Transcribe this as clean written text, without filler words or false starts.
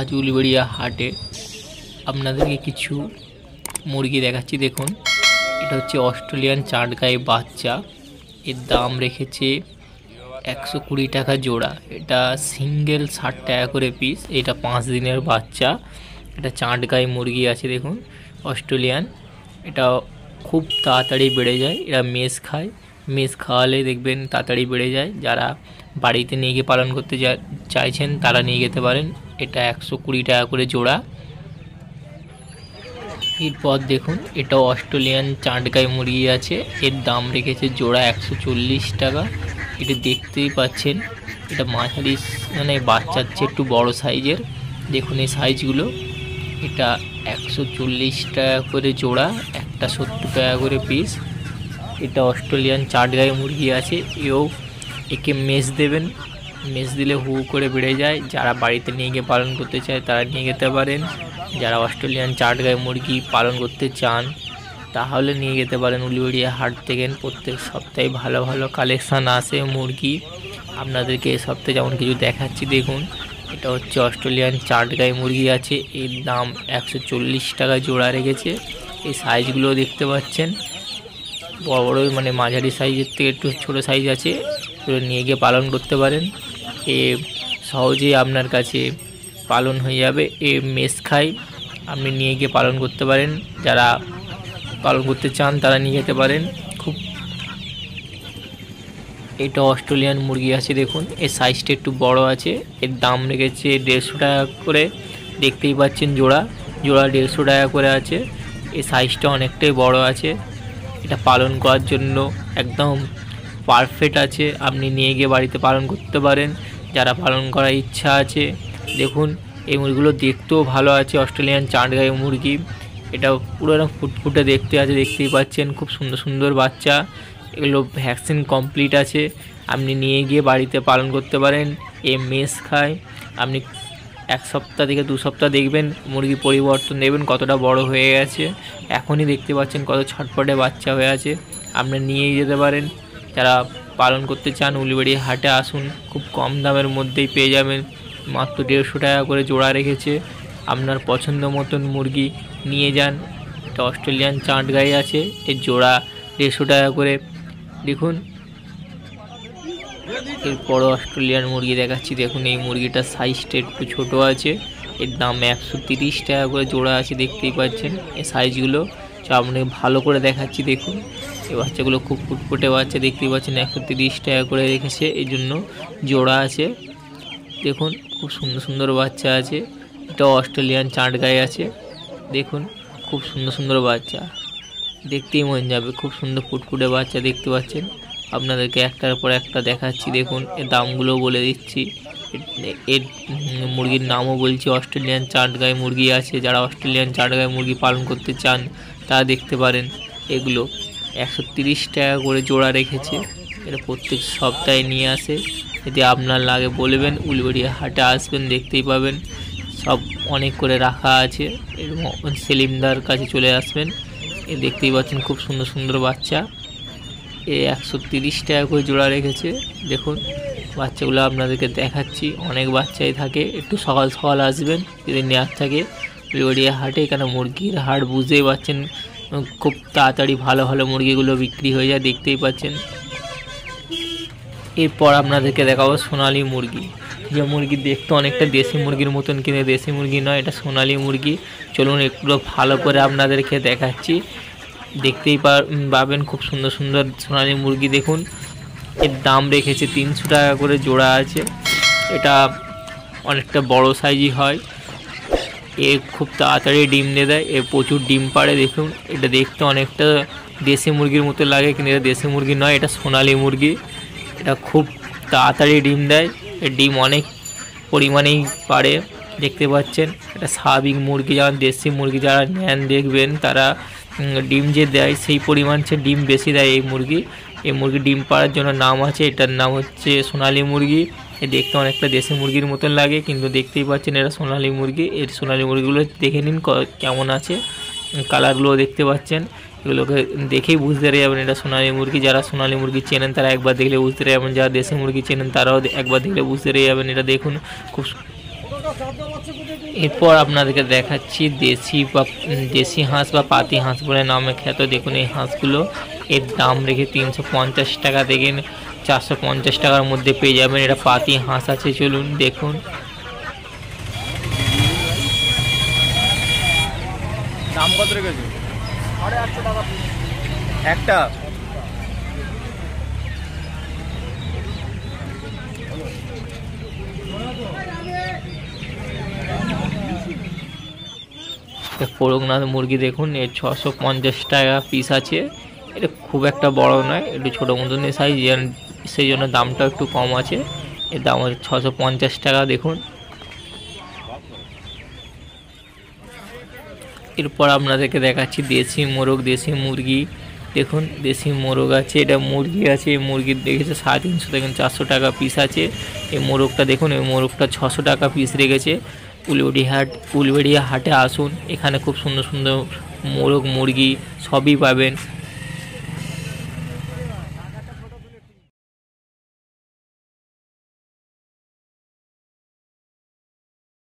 আজ উলুবেড়িয়া হাটে আপনাদেরকে কিছু মুরগি দেখাচ্ছি। দেখুন, এটা হচ্ছে অস্ট্রেলিয়ান চাটগাঁই বাচ্চা। এর দাম রেখেছে 120 টাকা জোড়া। এটা সিঙ্গেল 60 টাকা করে পিস। এটা 5 দিনের বাচ্চা। এটা চাটগাঁই মুরগি আছে। দেখুন, অস্ট্রেলিয়ান। এটা খুব তাড়াতাড়ি বেড়ে যায়। এরা মেষ খায়। মেষ খাওয়ালে দেখবেন তাড়াতাড়ি বেড়ে যায়। যারা বাড়িতে নিয়ে গিয়ে পালন করতে চাইছেন তারা নিয়ে যেতে পারেন। এটা 120 টাকা করে জোড়া। এরপর দেখুন, এটা অস্ট্রেলিয়ান চাটগাঁই মুরগি আছে। এর দাম রেখেছে জোড়া 140 টাকা। এটা দেখতেই পাচ্ছেন, এটা মাঝারি মানে বাচ্চার চেয়ে একটু বড় সাইজের। দেখুন এই সাইজগুলো। এটা 140 টাকা করে জোড়া, একটা 70 টাকা করে পিস। এটা অস্ট্রেলিয়ান চাটগাঁই মুরগি আছে। একে মেষ দেবেন। মেষ দিলে হু করে বেড়ে যায়। যারা বাড়িতে নিয়ে গিয়ে পালন করতে চায় তারা নিয়ে যেতে পারেন। যারা অস্ট্রেলিয়ান চাটগাঁই মুরগি পালন করতে চান তাহলে নিয়ে যেতে পারেন উলুবেড়িয়া হাট থেকে। প্রত্যেক সপ্তাহে ভালো ভালো কালেকশান আসে মুরগি। আপনাদেরকে এই সপ্তাহে যেমন কিছু দেখাচ্ছি। দেখুন, এটা হচ্ছে অস্ট্রেলিয়ান চাটগাঁই মুরগি আছে। এর দাম 140 টাকা জোড়া রেখেছে। এই সাইজগুলো দেখতে পাচ্ছেন, বড় বড় মানে মাঝারি সাইজের থেকে একটু ছোটো সাইজ আছে। নিয়ে গিয়ে পালন করতে পারেন। এ সহজেই আপনার কাছে পালন হয়ে যাবে। এ মেষ খায়, আপনি নিয়ে গিয়ে পালন করতে পারেন। যারা পালন করতে চান তারা নিয়ে যেতে পারেন। এটা অস্ট্রেলিয়ান মুরগি আছে। দেখুন, এর সাইজটা একটু বড় আছে। এর দাম রেখেছে 150 টাকা করে। দেখতেই পাচ্ছেন জোড়া 150 টাকা করে আছে। এই সাইজটা অনেকটাই বড় আছে। এটা পালন করার জন্য একদম পারফেক্ট আছে। আপনি নিয়ে গিয়ে বাড়িতে পালন করতে পারেন যারা পালন করার ইচ্ছা আছে। দেখুন, এই মুরগিগুলো দেখতেও ভালো আছে। অস্ট্রেলিয়ান চাটগাঁই মুরগি। এটা পুরো এরকম ফুটফুটে দেখতে আছে। দেখতেই পাচ্ছেন খুব সুন্দর সুন্দর বাচ্চা। এগুলো ভ্যাকসিন কমপ্লিট আছে। আপনি নিয়ে গিয়ে বাড়িতে পালন করতে পারেন। এ মেষ খায়। আপনি 1 সপ্তাহ থেকে 2 সপ্তাহ দেখবেন মুরগি পরিবর্তন দেখবেন কতটা বড় হয়ে গেছে। এখনই দেখতে পাচ্ছেন কত ছটপটে বাচ্চা হয়ে আছে। আপনি নিয়েই যেতে পারেন। যারা পালন করতে চান উলুবেড়িয়া হাটে আসুন। খুব কম দামের মধ্যেই পেয়ে যাবেন। মাত্র 150 টাকা করে জোড়া রেখেছে। আপনার পছন্দ মতন মুরগি নিয়ে যান। এটা অস্ট্রেলিয়ান চাটগাঁই আছে। এর জোড়া 150 টাকা করে। দেখুন, এরপর অস্ট্রেলিয়ান মুরগি দেখাচ্ছি। দেখুন, এই মুরগিটার সাইজটা একটু ছোটো আছে। এর দাম 130 টাকা করে জোড়া আছে। দেখতেই পাচ্ছেন এই সাইজগুলো। আপনাকে ভালো করে দেখাচ্ছি। দেখুন, এই বাচ্চাগুলো খুব ফুটফুটে বাচ্চা। দেখতেই পাচ্ছেন 130 টাকা করে রেখেছে। এই জন্য জোড়া আছে। দেখুন, খুব সুন্দর সুন্দর বাচ্চা আছে। এটা অস্ট্রেলিয়ান চাটগাঁই আছে। দেখুন, খুব সুন্দর সুন্দর বাচ্চা। দেখতেই মন যাবে। খুব সুন্দর ফুটফুটে বাচ্চা দেখতে পাচ্ছেন। আপনাদেরকে একটার পর একটা দেখাচ্ছি। দেখুন, এর দামগুলো বলে দিচ্ছি। এর মুরগির নামও বলছি। অস্ট্রেলিয়ান চাটগাঁই মুরগি আছে। যারা অস্ট্রেলিয়ান চাটগাঁই মুরগি পালন করতে চান তারা দেখতে পারেন। এগুলো 130 টাকা করে জোড়া রেখেছে। এটা প্রত্যেক সপ্তাহে নিয়ে আসে। যদি আপনার লাগে বলবেন, উলুবেড়িয়া হাটে আসবেন, দেখতেই পাবেন সব অনেক করে রাখা আছে। এরকম সেলিমদার কাছে চলে আসবেন। এ দেখতেই পাচ্ছেন খুব সুন্দর সুন্দর বাচ্চা। এ 130 টাকা করে জোড়া রেখেছে। দেখুন, বাচ্চাগুলো আপনাদেরকে দেখাচ্ছি। অনেক বাচ্চাই থাকে। একটু সকাল সকাল আসবেন যদি নেওয়ার থাকে উলুবেড়িয়া হাটে। এখানে মুরগির হাট বুঝতেই পারছেন, খুব তাড়াতাড়ি ভালো ভালো মুরগিগুলো বিক্রি হয়ে যায়। দেখতেই পাচ্ছেন। এরপর আপনাদেরকে দেখাবো সোনালি মুরগি। যে মুরগি দেখতে অনেকটা দেশি মুরগির মতন, কিন্তু দেশি মুরগি নয়, এটা সোনালি মুরগি। চলুন একটু ভালো করে আপনাদেরকে দেখাচ্ছি। দেখতেই পাবেন খুব সুন্দর সুন্দর সোনালি মুরগি। দেখুন, এর দাম রেখেছে 300 টাকা করে জোড়া আছে। এটা অনেকটা বড় সাইজই হয়। এ খুব তাড়াতাড়ি ডিম দিয়ে দেয়। এ প্রচুর ডিম পাড়ে। দেখুন, এটা দেখতে অনেকটা দেশি মুরগির মতো লাগে, কিন্তু এটা দেশি মুরগি নয়, এটা সোনালি মুরগি। এটা খুব তাড়াতাড়ি ডিম দেয়। এর ডিম অনেক পরিমাণেই পাড়ে। দেখতে পাচ্ছেন এটা স্বাভাবিক মুরগি। যেমন দেশি মুরগি যারা নেন দেখবেন তারা ডিম যে দেয় সেই পরিমাণ সে ডিম বেশি দেয় এই মুরগি। এই মুরগি ডিম পাড়ার জন্য নাম আছে। এটার নাম হচ্ছে সোনালি মুরগি। এ দেখতে অনেকটা দেশি মুরগির মতন লাগে, কিন্তু দেখতেই পাচ্ছেন এরা সোনালি মুরগি। এর সোনালি মুরগিগুলো দেখে নিন কেমন আছে। কালারগুলো দেখতে পাচ্ছেন। এগুলোকে দেখেই বুঝতে পেরে যাবেন এটা সোনালি মুরগি। যারা সোনালি মুরগি চেনেন তারা একবার দেখলে বুঝতে পেরে যাবেন। যারা দেশি মুরগি চেনেন তারাও একবার দেখলে বুঝতে পেরে যাবেন। এটা দেখুন, খুব এরপর আপনাদেরকে দেখাচ্ছি দেশি হাঁস বা পাতি হাঁস বলে নামে খ্যাত। দেখুন এই হাঁসগুলো, এর দাম রেখে 350 টাকা থেকে 450 টাকার মধ্যে পেয়ে যাবেন। এটা পাতি হাঁস আছে, চলুন দেখুন। দাম কত রেখেছো? 850 টাকা একটা। করকনাথ মুরগি দেখুন, এর 650 টাকা পিস আছে। এটা খুব একটা বড় নয়, একটু ছোটো মতনই সাইজ, সেই জন্য দামটা একটু কম আছে। এর দাম হচ্ছে 650 টাকা। দেখুন এরপর আপনাদেরকে দেখাচ্ছি দেশি মোরগ, দেশি মুরগি। দেখুন দেশি মোরগ আছে, এটা মুরগি আছে। এই মুরগির দেখেছে 350 থেকে 400 টাকা পিস আছে। এই মোরগটা দেখুন, এই মোরগটা 600 টাকা পিস রেখেছে। উলবেড়িয়া হাটে আসুন, এখানে খুব সুন্দর সুন্দর মোরগ মুরগি সবই পাবেন।